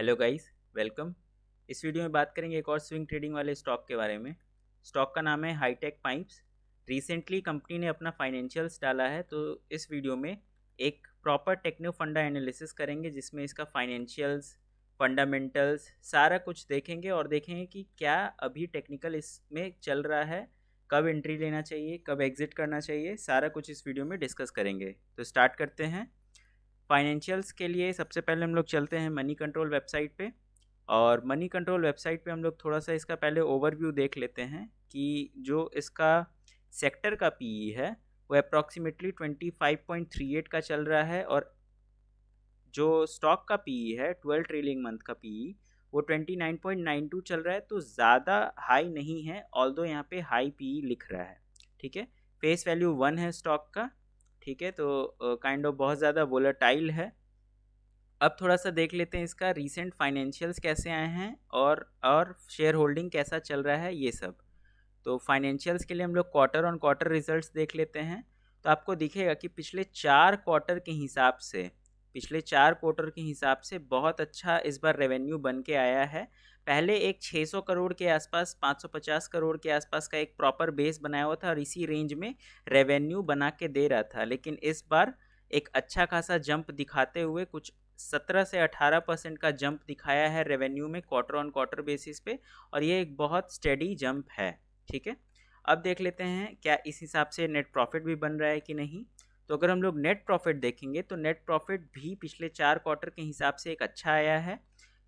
Hello guys, welcome. इस video में बात करेंगे एक और स्विंग ट्रेडिंग वाले स्टॉक के बारे में। स्टॉक का नाम है हाईटेक पाइप्स। रिसेंटली कंपनी ने अपना फाइनेंशियल्स डाला है, तो इस वीडियो में एक प्रॉपर टेक्नो फंडा एनालिसिस करेंगे जिसमें इसका फाइनेंशियल्स, फंडामेंटल्स सारा कुछ देखेंगे और देखेंगे कि क्या अभी टेक्निकल इसमें चल रहा है, कब एंट्री लेना चाहिए, कब एग्जिट करना चाहिए, सारा कुछ इस वीडियो में डिस्कस करेंगे। तो स्टार्ट करते हैं। फाइनेंशियल्स के लिए सबसे पहले हम लोग चलते हैं मनी कंट्रोल वेबसाइट पे। और मनी कंट्रोल वेबसाइट पे हम लोग थोड़ा सा इसका पहले ओवरव्यू देख लेते हैं कि जो इसका सेक्टर का पीई है वो अप्रॉक्सीमेटली 25.38 का चल रहा है, और जो स्टॉक का पीई है 12 ट्रेलिंग मंथ का पीई वो 29.92 चल रहा है। तो ज़्यादा हाई नहीं है, ऑल्दो यहाँ पे हाई पीई लिख रहा है। ठीक है, फेस वैल्यू 1 है स्टॉक का। ठीक है, तो काइंड ऑफ बहुत ज़्यादा वोलेटाइल है। अब थोड़ा सा देख लेते हैं इसका रीसेंट फाइनेंशियल्स कैसे आए हैं और शेयर होल्डिंग कैसा चल रहा है ये सब। तो फाइनेंशियल्स के लिए हम लोग क्वार्टर ऑन क्वार्टर रिजल्ट्स देख लेते हैं। तो आपको दिखेगा कि पिछले चार क्वार्टर के हिसाब से बहुत अच्छा इस बार रेवेन्यू बन के आया है। पहले एक 600 करोड़ के आसपास, 550 करोड़ के आसपास का एक प्रॉपर बेस बनाया हुआ था और इसी रेंज में रेवेन्यू बना के दे रहा था, लेकिन इस बार एक अच्छा खासा जंप दिखाते हुए कुछ 17 से 18% का जंप दिखाया है रेवेन्यू में क्वार्टर ऑन क्वार्टर बेसिस पे, और ये एक बहुत स्टेडी जंप है। ठीक है, अब देख लेते हैं क्या इस हिसाब से नेट प्रॉफिट भी बन रहा है कि नहीं। तो अगर हम लोग नेट प्रॉफिट देखेंगे तो नेट प्रॉफिट भी पिछले चार क्वार्टर के हिसाब से एक अच्छा आया है।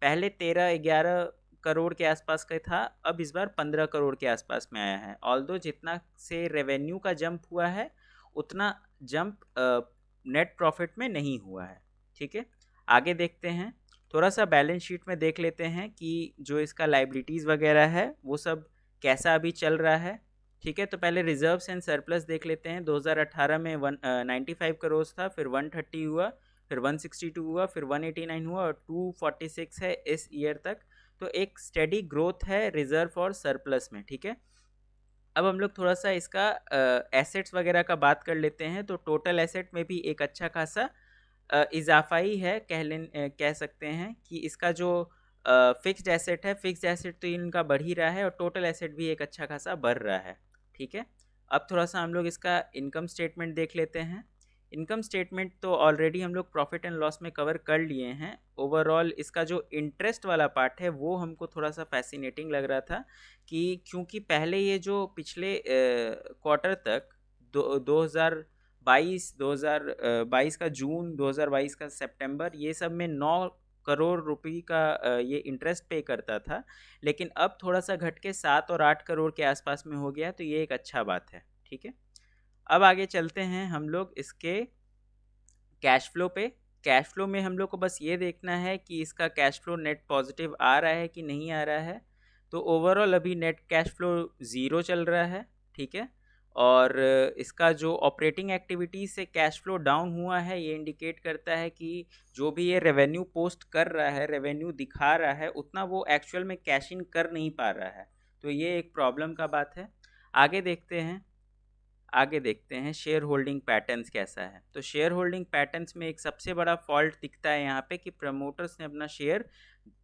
पहले 13-11 करोड़ के आसपास का था, अब इस बार 15 करोड़ के आसपास में आया है। ऑल्दो जितना से रेवेन्यू का जंप हुआ है उतना जंप नेट प्रॉफिट में नहीं हुआ है। ठीक है, आगे देखते हैं। थोड़ा सा बैलेंस शीट में देख लेते हैं कि जो इसका लाइबिलिटीज़ वगैरह है वो सब कैसा अभी चल रहा है। ठीक है, तो पहले रिजर्व्स एंड सरप्लस देख लेते हैं। 2018 में 95 करोड़ था, फिर 130 हुआ, फिर 162 हुआ, फिर 189 हुआ और 246 है इस ईयर तक। तो एक स्टेडी ग्रोथ है रिजर्व और सरप्लस में। ठीक है, अब हम लोग थोड़ा सा इसका एसेट्स वगैरह का बात कर लेते हैं। तो टोटल एसेट में भी एक अच्छा खासा इजाफा ही है, कह सकते हैं कि इसका जो फिक्स्ड एसेट है, फिक्स्ड एसेट तो इनका बढ़ ही रहा है और टोटल एसेट भी एक अच्छा खासा बढ़ रहा है। ठीक है, अब थोड़ा सा हम लोग इसका इनकम स्टेटमेंट देख लेते हैं। इनकम स्टेटमेंट तो ऑलरेडी हम लोग प्रॉफिट एंड लॉस में कवर कर लिए हैं। ओवरऑल इसका जो इंटरेस्ट वाला पार्ट है वो हमको थोड़ा सा फैसिनेटिंग लग रहा था, कि क्योंकि पहले ये जो पिछले क्वार्टर तक 2022 का जून, 2022 का सितंबर, ये सब में 9 करोड़ रुपए का ये इंटरेस्ट पे करता था, लेकिन अब थोड़ा सा घट के 7 और 8 करोड़ के आसपास में हो गया, तो ये एक अच्छा बात है। ठीक है, अब आगे चलते हैं हम लोग इसके कैश फ्लो पे। कैश फ्लो में हम लोग को बस ये देखना है कि इसका कैश फ्लो नेट पॉजिटिव आ रहा है कि नहीं आ रहा है। तो ओवरऑल अभी नेट कैश फ्लो ज़ीरो चल रहा है। ठीक है, और इसका जो ऑपरेटिंग एक्टिविटीज़ से कैश फ्लो डाउन हुआ है ये इंडिकेट करता है कि जो भी ये रेवेन्यू पोस्ट कर रहा है, रेवेन्यू दिखा रहा है, उतना वो एक्चुअल में कैश इन कर नहीं पा रहा है। तो ये एक प्रॉब्लम का बात है। आगे देखते हैं। आगे देखते हैं शेयर होल्डिंग पैटर्न्स कैसा है। तो शेयर होल्डिंग पैटर्न्स में एक सबसे बड़ा फॉल्ट दिखता है यहाँ पे कि प्रमोटर्स ने अपना शेयर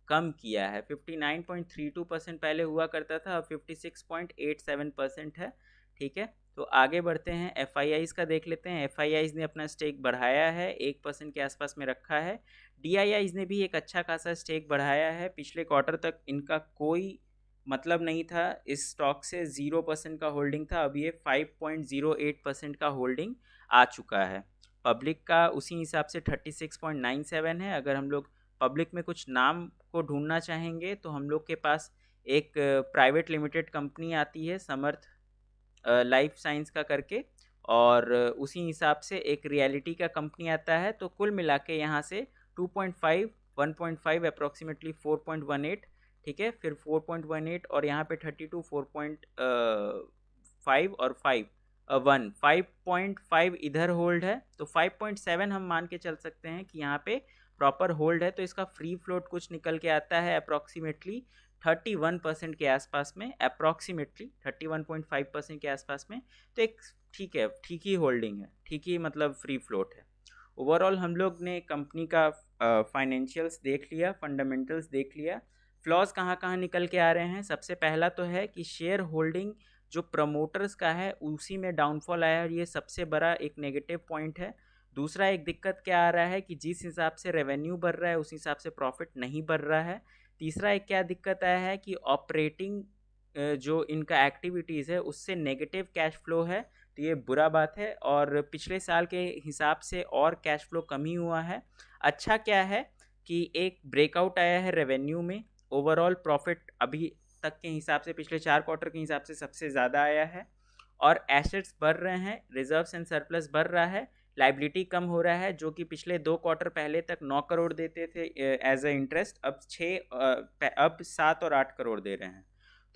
कम किया है। 59.32% पहले हुआ करता था, अब 56.87% है। ठीक है, तो आगे बढ़ते हैं। एफ का देख लेते हैं। एफ ने अपना स्टेक बढ़ाया है, 1% के आसपास में रखा है। डी ने भी एक अच्छा खासा स्टेक बढ़ाया है। पिछले क्वार्टर तक इनका कोई मतलब नहीं था, इस स्टॉक से 0% का होल्डिंग था, अब ये 5.08% का होल्डिंग आ चुका है। पब्लिक का उसी हिसाब से 36.97 है। अगर हम लोग पब्लिक में कुछ नाम को ढूंढना चाहेंगे तो हम लोग के पास एक प्राइवेट लिमिटेड कंपनी आती है, समर्थ लाइफ साइंस का करके, और उसी हिसाब से एक रियलिटी का कंपनी आता है। तो कुल मिला के यहाँ से 2.5, 1.5, अप्रॉक्सीमेटली 4.18। ठीक है, फिर 4.18 और यहाँ पे 32, 4.5 और 5.5 इधर होल्ड है। तो 5.7 हम मान के चल सकते हैं कि यहाँ पे प्रॉपर होल्ड है। तो इसका फ्री फ्लोट कुछ निकल के आता है अप्रॉक्सीमेटली 31% के आसपास में, अप्रॉक्सीमेटली 31.5% के आसपास में। तो एक ठीक है, ठीक ही होल्डिंग है, ठीक ही मतलब फ्री फ्लोट है। ओवरऑल हम लोग ने कंपनी का फाइनेंशियल्स देख लिया, फंडामेंटल्स देख लिया, फ्लॉज कहाँ कहाँ निकल के आ रहे हैं। सबसे पहला तो है कि शेयर होल्डिंग जो प्रमोटर्स का है उसी में डाउनफॉल आया और ये सबसे बड़ा एक नेगेटिव पॉइंट है। दूसरा एक दिक्कत क्या आ रहा है कि जिस हिसाब से रेवेन्यू बढ़ रहा है उस हिसाब से प्रॉफिट नहीं बढ़ रहा है। तीसरा एक क्या दिक्कत आया है कि ऑपरेटिंग जो इनका एक्टिविटीज़ है उससे नेगेटिव कैश फ्लो है, तो ये बुरा बात है और पिछले साल के हिसाब से और कैश फ्लो कमी हुआ है। अच्छा क्या है कि एक ब्रेकआउट आया है रेवेन्यू में, ओवरऑल प्रॉफिट अभी तक के हिसाब से पिछले 4 क्वार्टर के हिसाब से सबसे ज़्यादा आया है और एसेट्स बढ़ रहे हैं, रिजर्व्स एंड सरप्लस बढ़ रहा है, लाइबिलिटी कम हो रहा है, जो कि पिछले 2 क्वार्टर पहले तक 9 करोड़ देते थे एज ए इंटरेस्ट, अब 7 और 8 करोड़ दे रहे हैं।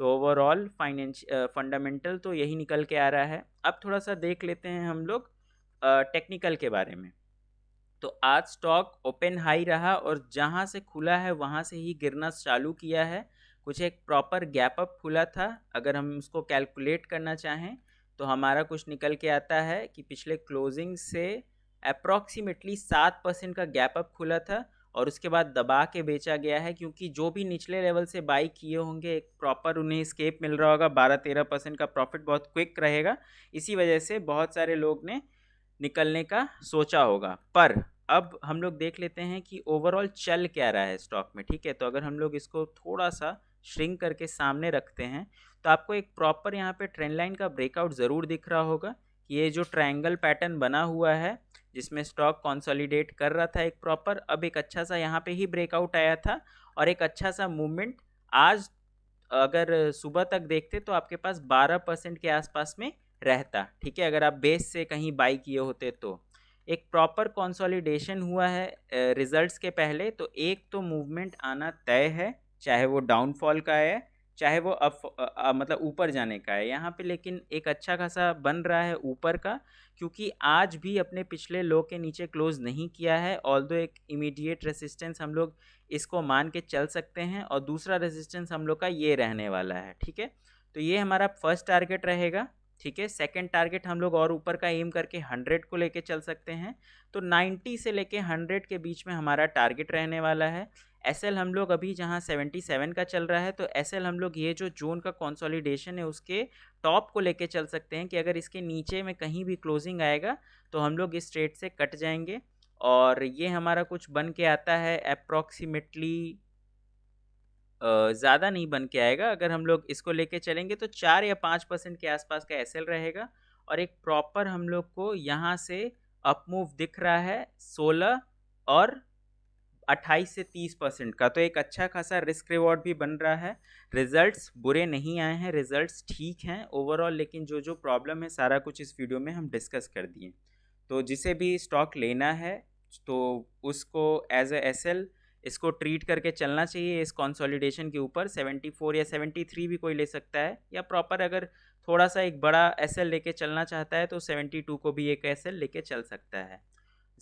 तो ओवरऑल फंडामेंटल तो यही निकल के आ रहा है। अब थोड़ा सा देख लेते हैं हम लोग टेक्निकल के बारे में। तो आज स्टॉक ओपन हाई रहा और जहां से खुला है वहां से ही गिरना चालू किया है। कुछ एक प्रॉपर गैप अप खुला था। अगर हम उसको कैलकुलेट करना चाहें तो हमारा कुछ निकल के आता है कि पिछले क्लोजिंग से अप्रॉक्सीमेटली 7% का गैप अप खुला था और उसके बाद दबा के बेचा गया है, क्योंकि जो भी निचले लेवल से बाई किए होंगे एक प्रॉपर उन्हें स्केप मिल रहा होगा, 12-13% का प्रॉफिट बहुत क्विक रहेगा, इसी वजह से बहुत सारे लोग ने निकलने का सोचा होगा। पर अब हम लोग देख लेते हैं कि ओवरऑल चल क्या रहा है स्टॉक में। ठीक है, तो अगर हम लोग इसको थोड़ा सा श्रिंक करके सामने रखते हैं तो आपको एक प्रॉपर यहाँ पे ट्रेंड लाइन का ब्रेकआउट ज़रूर दिख रहा होगा कि ये जो ट्रायंगल पैटर्न बना हुआ है जिसमें स्टॉक कंसोलिडेट कर रहा था एक प्रॉपर, अब एक अच्छा सा यहाँ पे ही ब्रेकआउट आया था और एक अच्छा सा मूवमेंट आज अगर सुबह तक देखते तो आपके पास 12% के आसपास में रहता। ठीक है, अगर आप बेस से कहीं बाई किए होते तो एक प्रॉपर कंसोलिडेशन हुआ है रिजल्ट्स के पहले, तो एक तो मूवमेंट आना तय है, चाहे वो डाउनफॉल का है चाहे वो मतलब ऊपर जाने का है यहाँ पे, लेकिन एक अच्छा खासा बन रहा है ऊपर का, क्योंकि आज भी अपने पिछले लो के नीचे क्लोज नहीं किया है। ऑल्दो एक इमीडिएट रेसिस्टेंस हम लोग इसको मान के चल सकते हैं और दूसरा रेसिस्टेंस हम लोग का ये रहने वाला है। ठीक है, तो ये हमारा फर्स्ट टारगेट रहेगा। ठीक है, सेकंड टारगेट हम लोग और ऊपर का एम करके 100 को लेके चल सकते हैं, तो 90 से लेके 100 के बीच में हमारा टारगेट रहने वाला है। एसएल हम लोग अभी जहां 77 का चल रहा है, तो एसएल हम लोग ये जो जोन का कंसोलिडेशन है उसके टॉप को लेके चल सकते हैं कि अगर इसके नीचे में कहीं भी क्लोजिंग आएगा तो हम लोग इस ट्रेड से कट जाएंगे और ये हमारा कुछ बन के आता है अप्रॉक्सीमेटली, ज़्यादा नहीं बन के आएगा। अगर हम लोग इसको लेके चलेंगे तो 4 या 5% के आसपास का एसएल रहेगा और एक प्रॉपर हम लोग को यहाँ से अप मूव दिख रहा है 16 और 28 से 30% का, तो एक अच्छा खासा रिस्क रिवॉर्ड भी बन रहा है। रिजल्ट्स बुरे नहीं आए हैं, रिजल्ट्स ठीक हैं ओवरऑल, लेकिन जो जो प्रॉब्लम है सारा कुछ इस वीडियो में हम डिस्कस कर दिए। तो जिसे भी स्टॉक लेना है तो उसको एज ए एसएल इसको ट्रीट करके चलना चाहिए। इस कंसोलिडेशन के ऊपर 74 या 73 भी कोई ले सकता है, या प्रॉपर अगर थोड़ा सा एक बड़ा एसएल लेके चलना चाहता है तो 72 को भी एक एसएल लेके चल सकता है।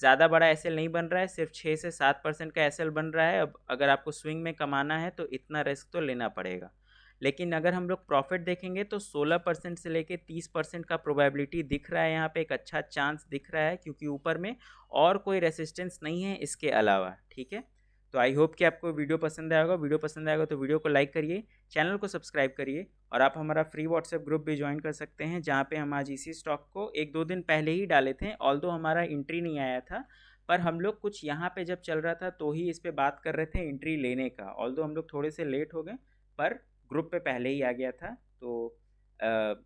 ज़्यादा बड़ा एसएल नहीं बन रहा है, सिर्फ 6 से 7% का एसएल बन रहा है। अब अगर आपको स्विंग में कमाना है तो इतना रिस्क तो लेना पड़ेगा, लेकिन अगर हम लोग प्रॉफिट देखेंगे तो 16% से लेके 30% का प्रोबेबिलिटी दिख रहा है। यहाँ पे एक अच्छा चांस दिख रहा है क्योंकि ऊपर में और कोई रेसिस्टेंस नहीं है इसके अलावा। ठीक है, तो आई होप कि आपको वीडियो पसंद आएगा। वीडियो पसंद आएगा तो वीडियो को लाइक करिए, चैनल को सब्सक्राइब करिए और आप हमारा फ्री व्हाट्सएप ग्रुप भी ज्वाइन कर सकते हैं, जहाँ पे हम आज इसी स्टॉक को 1-2 दिन पहले ही डाले थे। ऑल्दो हमारा एंट्री नहीं आया था, पर हम लोग कुछ यहाँ पे जब चल रहा था तो ही इस पर बात कर रहे थे एंट्री लेने का। ऑल्दो हम लोग थोड़े से लेट हो गए पर ग्रुप पे पहले ही आ गया था। तो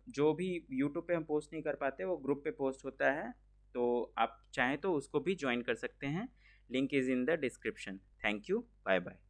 जो भी यूट्यूब पे हम पोस्ट नहीं कर पाते वो ग्रुप पे पोस्ट होता है, तो आप चाहें तो उसको भी ज्वाइन कर सकते हैं। Link is in the description. Thank you, bye bye.